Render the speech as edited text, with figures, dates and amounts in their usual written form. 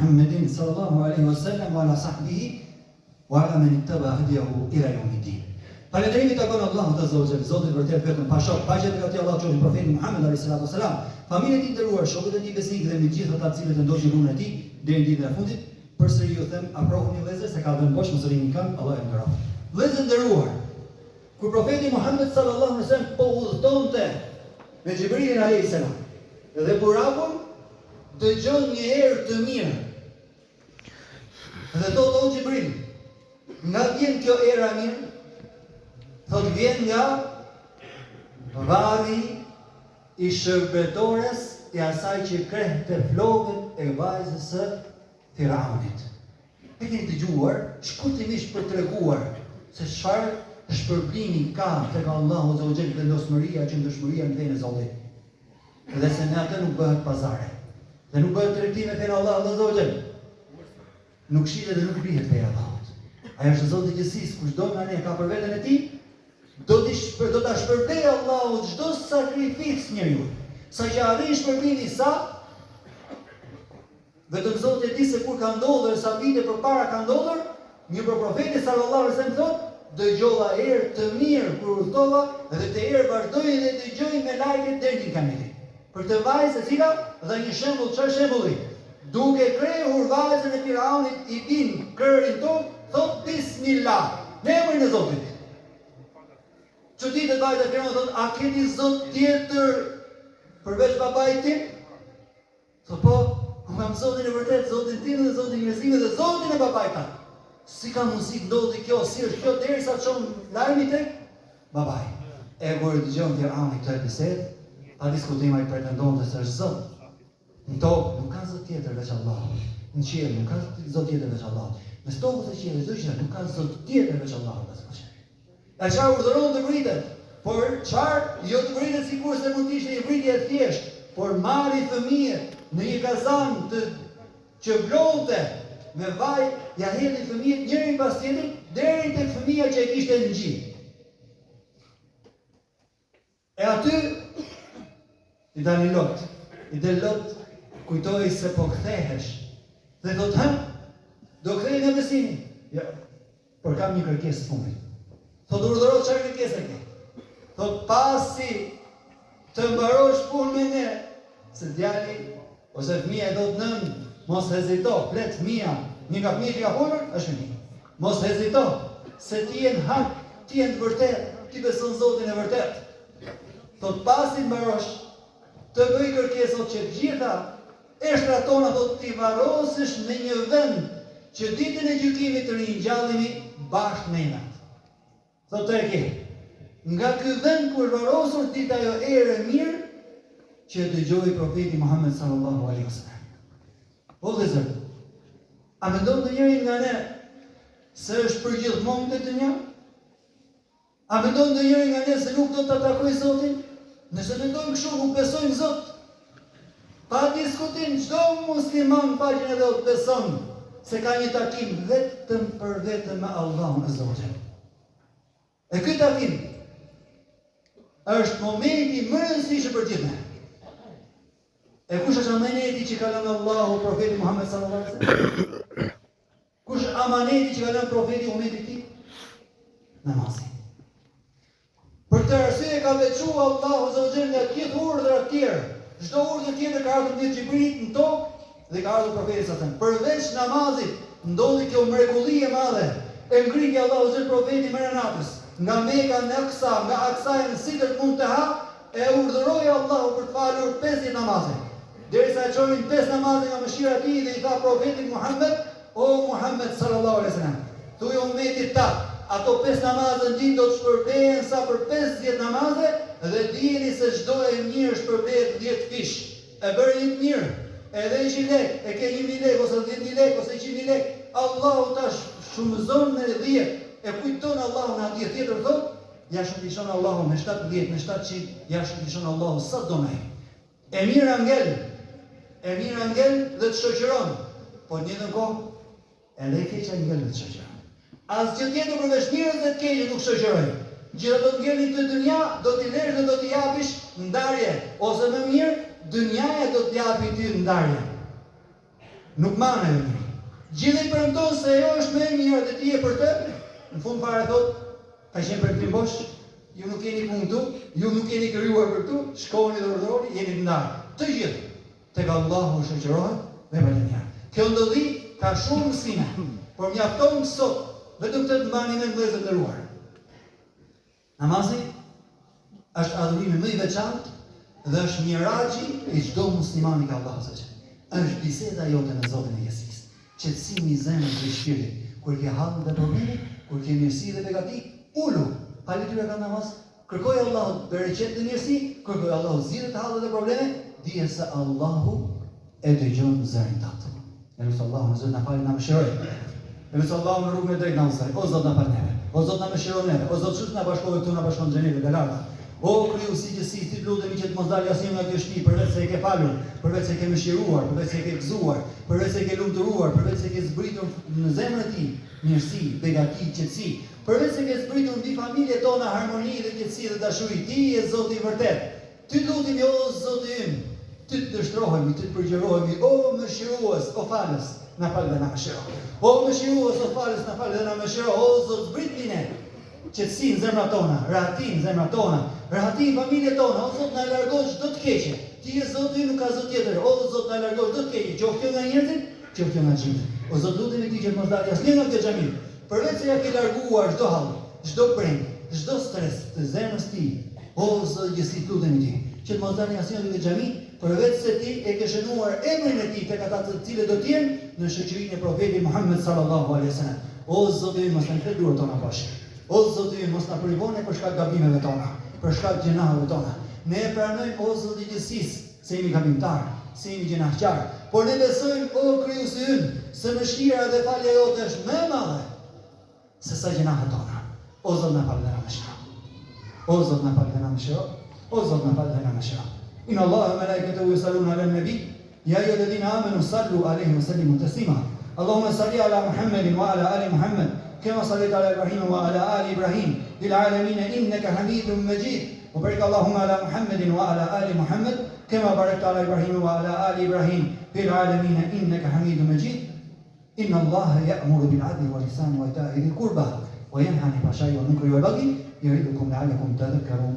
Muhammedin sallallahu alaihi wasallam wa ala sahbihi wa ala man ittaba hadiyahu ila yawmiddin. Falënderimi takon Allahut azza wa jalla, Zotit vërtet vetëm pa shok, paqja tek atij Allahu qofshin profetit Muhammed alayhi salatu wasalam, familjen e tij nderuar, shokët e tij besnik dhe mbi gjithë ata të cilët ndoshin rrugën e tij deri në ditën e fundit. Përsëri ju them, aprohuni vëllezër se ka dhënë bosh mosërimin kan, Allah e nderoj. Vëllezër nderuar, kur profeti Muhammed sallallahu alaihi wasallam po udhëtonte me Xhibrilin alayhi salam, dhe burakun dëgjon një erë të mirë. Dhe thotë o Xhibril, nga vjen kjo era mirë? Thotë vjen nga varri i shërbetores e asaj që krehte flokët e vajzës së Firaunit. E keni dëgjuar shkurtimisht për treguar se çfarë shpërblimi ka tek Allahu Azza wa Jalla vendosmëria, qëndrueshmëria në fenë e Zotit. Dhe se në atë nuk bëhet pazare. Dhe nuk bëhet tregtim me fenë Allahu Azza wa Jalla. Nuk shihet dhe nuk blihet feja e Allahut. Ai është Zoti i gjithësisë, kushdo nga ne ka për veten e tij, do ta shpërblejë Allahu çdo sakrificë njeriu. Sa që arrin shpërblimi sa, vetëm Zoti e di se kur ka ndodhur, sa vite përpara ka ndodhur, një profeti sallallahu alaihi wasallam thotë, dëgjova erë të mirë kur udhtova dhe të erë vazhdoi dhe dëgjoi me lajket deri në kamelit. Për të vajzë e cila dha një shembull, çfarë shembulli? Duke krehur vajzën e Firaunit i bin kërin tokë, thot bismillah, në emrin e Zotit. Çuditë vajza e Firaunit thot, a keni Zot tjetër përveç babait tim? Thot po, unë kam Zotin e vërtet, Zotin tim dhe Zotin e njerëzimit dhe Zotin e babait tan. Si ka mundësi ndodhi kjo, si është kjo derisa çon lajmi tek babai. E kur dëgjon Firauni këtë bisedë, pa diskutim ai pretendonte se është Zot. Në tokë nuk ka Zot tjetër veç Allahut. Në qiell nuk ka Zot tjetër veç Allahut. Në tokën e qiellit çdo gjë nuk ka Zot tjetër veç Allahut. E çfarë urdhëron të vritet? Por çfarë jo të vritet sikur se mund të ishte një vritje e thjeshtë, por marri fëmijët në një kazan që blonte me vaj, ja hedhi fëmijët njërin pas tjetrit deri tek fëmia që e kishte në gjin. E aty i dani Lot. I del Lot, kujtoi se po kthehesh. Dhe thot, do kthej nga besimi. Ja, por kam një kërkesë të fundit. Thot, urdhëro çfarë kërkesë ke? Thot, pasi të mbarosh punën me ne, se djali ose fëmia e thot nën, mos hezito, flet fëmia, një nga fëmijët që ka punën, është fëmijë. Mos hezito, se ti je në hak, ti je në vërtet, ti beson Zotin e vërtet. Thot, pasi të mbarosh, të bëj kërkesë që gjitha eshtrat tona do t'i varrosësh në një vend që ditën e gjykimit të ringjallemi bashkë me na. Thotë e ke, nga ky vend kur varrosur ditë ajo erë mirë që dëgjoi profeti Muhammed sallallahu alaihi wasallam. O vëllezër, a mendon ndonjëri nga ne se është për gjithmonë këtë dynjë? A mendon ndonjëri nga ne se nuk do ta takojë Zotin? Nëse mendojmë kështu, nuk besojmë Zot. Pa diskutim, çdo musliman paqen e Zotit beson se ka një takim vetëm për vetëm me Allahun e Zotit. E ky takim është momenti më i rëndësishëm për gjithë ne. E kush është amaneti që ka lënë Allahu profeti Muhammed sallallahu alaihi wasallam? Kush është amaneti që ka lënë profeti ummetit e tij? Namazi. Për të arsye ka veçuar Allahu Azza wa Jalla nga gjithë urdhrat e tjerë. Çdo urdhër tjetër ka ardhur nga Xhibrilit në tokë dhe ka ardhur profeti sallallahu alaihi wasallam. Përveç namazit, ndodhi kjo mrekulli e madhe. E ngriti Allahu Azza profetin më natës. Nga Mekka në Aksa, nga Aksa në Sidrat Muntaha, e urdhëroi Allahu për të falur 50 namaze. Derisa e çonin 5 namaze nga mëshira e tij dhe i tha profetit Muhammed, o Muhammed sallallahu alaihi wasallam, thuaj ummetit ta, ato 5 namaze në ditë do të shpërbehen sa për 50 namaze dhe dijeni se çdo e mirë shpërbehet 10 fish. E bëri një mirë, edhe 100 lekë, e ke 1000 lekë ose 10000 lekë ose 100.000 lekë, Allahu ta shumëzon me 10. E kujton Allahu në atje tjetër thot, ja shëndishon Allahu me 70, me 700, ja shëndishon Allahu sa do me. E mira ngel dhe të shoqëron, po në njëjtën kohë edhe e keqja ngel dhe të shoqëron. Asgjë tjetër përveç mirës dhe të keqes nuk shoqërojnë. Gjithë do të ngelin të dynja, do t'i lesh dhe do t'i japish ndarje, ose më mirë, dynjaja do t'i japi ty ndarje. nuk manë edhe njëri. Gjithë i përëndon se ajo është me mirë dhe ti e për të, në fund fare thot, ka qenë për këtim bosh, ju nuk keni punë tu, ju nuk keni krijuar për tu, shkoni dhe urdhëroni, jeni të ndarë. Të gjithë, tek Allahu shoqërohen veprat e mira. Kjo ndodhi ka shumë mësime, por mjafton sot vetëm të mbani në vëllezër të nderuar. Namazi është adhurimi më i veçantë dhe është miraxhi i çdo muslimani ka Allahu subhanahu. Është biseda jote me Zotin e Jesisë. Qetësimi i zemrës dhe shpirtit. Kur ke hall dhe probleme, kur ke mirësi dhe begati, ulu. Hali tyre ka namaz, kërkoj Allahut bereqet dhe mirësi, kërkoj Allahut zgjidhje të hallet dhe probleme, dije se Allahu e dëgjon zërin tatë. Elus Allahu në Zot na falë na mëshiroj. Elus Allahu në rrugën e drejtë na udhëzoj. O Zot na fal neve. O Zot na mëshiroj neve. O Zot çut na bashkove këtu na bashkon xhenetin e larta. O krijuesi i gjithësisë, ti lutemi që të mos dalë asnjë nga kjo shtëpi përveç se e ke falur, përveç se e ke mëshiruar, përveç se e ke gëzuar, përveç se e ke lumturuar, përveç se e ke zbritur në zemrën e tij mirësi, begati, qetësi, përveç se ke zbritur mbi familjet tona harmoni dhe qetësi dhe dashuri. Ti je Zoti i vërtet. Ty lutemi o Zoti im, ty të dështrohemi, ty të përgjërohemi, o mëshirues, o falës, na fal dhe na mëshiro. O mëshirues, o falës, na fal dhe na mëshiro. O Zot, zbritni ne qetësi në zemrat tona, rahati në zemrat tona, rahati në familjet tona. O Zot, na largo çdo të keqe. Ti je Zoti, nuk ka Zot tjetër. O Zot, na largo çdo të keqe, qoftë nga njerëzit, qoftë nga xhinët. O Zot, lutemi ti që të mos dalë asnjë nga kjo xhami. Përveç se ja ke larguar çdo hall, çdo breng, çdo stres të zemrës ti. O Zot, jesi lutemi ti që të mos dalë asnjë nga kjo xhami, përveç se ti e ke shënuar emrin e tij tek ata të cilët do të jenë në shoqërinë e profetit Muhammed sallallahu alaihi wasallam. O Zoti, mos na kthe duart tona bashkë. O Zoti, mos na përvone për shkak gabimeve tona, për shkak gjinave tona. Ne e pranojmë o Zoti i gjithësisë se jemi gabimtar, se jemi gjinaqtar, por ne besojmë o Krijuesi ynë se mëshira dhe falja jote është më e madhe se sa gjinahet tona. O Zot, na fal dhe na mëshiro. O Zot, na fal dhe na mëshiro. O Zot, na fal dhe na mëshiro. Inna Allaha wa malaikatahu yusalluna 'alan nabi ya ayyuhalladhina amanu sallu 'alayhi wa sallimu taslima. Allahumma salli 'ala Muhammadin wa 'ala ali Muhammad كما صليت على إبراهيم وعلى آل إبراهيم في العالمين إنك حميد مجيد وبارك اللهم على محمد وعلى آل محمد كما باركت على إبراهيم وعلى آل إبراهيم في العالمين إنك حميد مجيد إن الله يأمر بالعدل والإحسان وإيتاء ذي القربى وينهى عن الفحشاء والمنكر والبغي يعظكم لعلكم تذكرون.